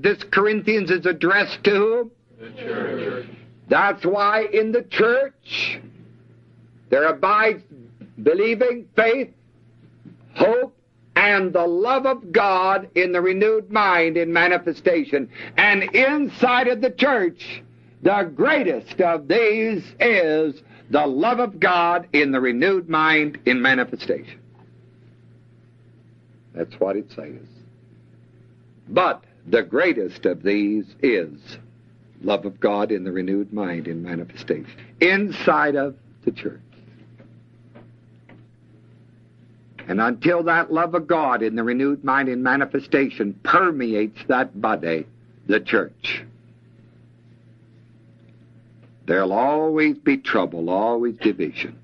this Corinthians is addressed to whom? The church. That's why in the church there abides believing, faith, hope, and the love of God in the renewed mind in manifestation. And inside of the church, the greatest of these is the love of God in the renewed mind in manifestation. That's what it says. But the greatest of these is love of God in the renewed mind in manifestation inside of the church. And until that love of God in the renewed mind in manifestation permeates that body, the church, there'll always be trouble, always division.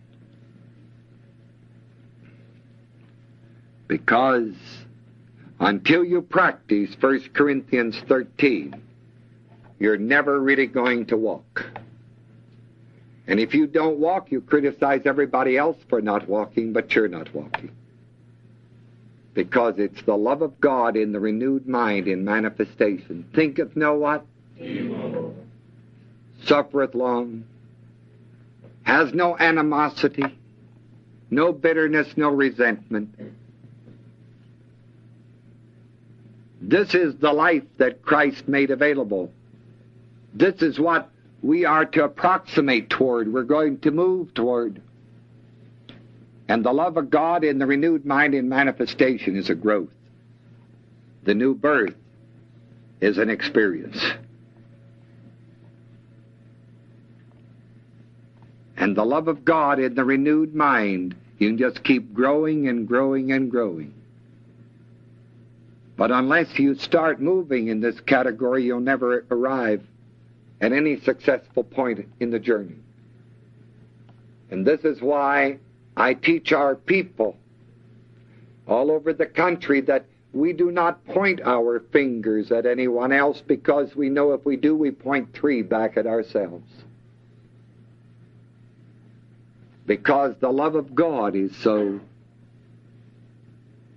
Because until you practice 1 Corinthians 13, you're never really going to walk. And if you don't walk, you criticize everybody else for not walking, but you're not walking. Because it's the love of God in the renewed mind in manifestation. Thinketh no what? Evil. Suffereth long. Has no animosity. No bitterness, no resentment. This is the life that Christ made available. This is what we are to approximate toward. We're going to move toward. And the love of God in the renewed mind in manifestation is a growth. The new birth is an experience. And the love of God in the renewed mind, you can just keep growing and growing and growing. But unless you start moving in this category, you'll never arrive at any successful point in the journey. And this is why I teach our people all over the country that we do not point our fingers at anyone else, because we know if we do, we point 3 back at ourselves. Because the love of God is so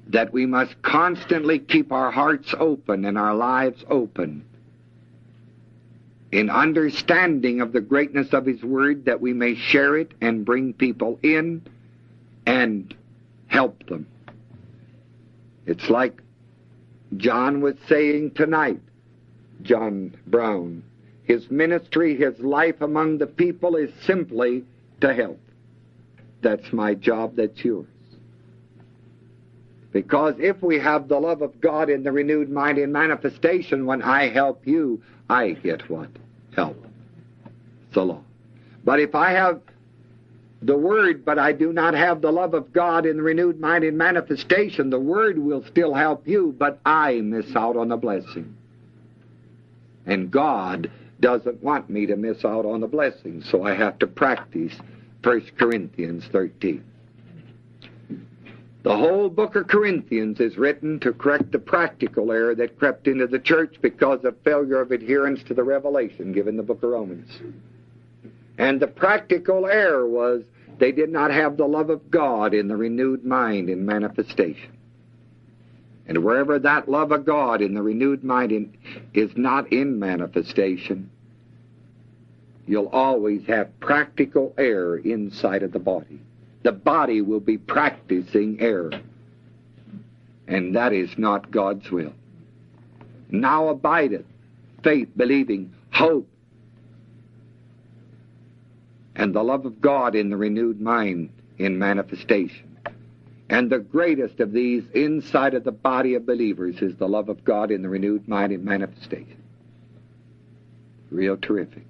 that we must constantly keep our hearts open and our lives open in understanding of the greatness of His Word, that we may share it and bring people in and help them. It's like John was saying tonight, John Brown. His ministry, his life among the people is simply to help. That's my job, that's yours. Because if we have the love of God in the renewed mind in manifestation, when I help you, I get what? Help. It's the law. But if I have the Word, but I do not have the love of God in the renewed mind in manifestation, the Word will still help you, but I miss out on the blessing. And God doesn't want me to miss out on the blessing, so I have to practice 1 Corinthians 13. The whole book of Corinthians is written to correct the practical error that crept into the church because of failure of adherence to the revelation given in the book of Romans. And the practical error was they did not have the love of God in the renewed mind in manifestation. And wherever that love of God in the renewed mind is not in manifestation, you'll always have practical error inside of the body. The body will be practicing error. And that is not God's will. Now abideth faith, believing, hope, and the love of God in the renewed mind in manifestation. And the greatest of these inside of the body of believers is the love of God in the renewed mind in manifestation. Real terrific.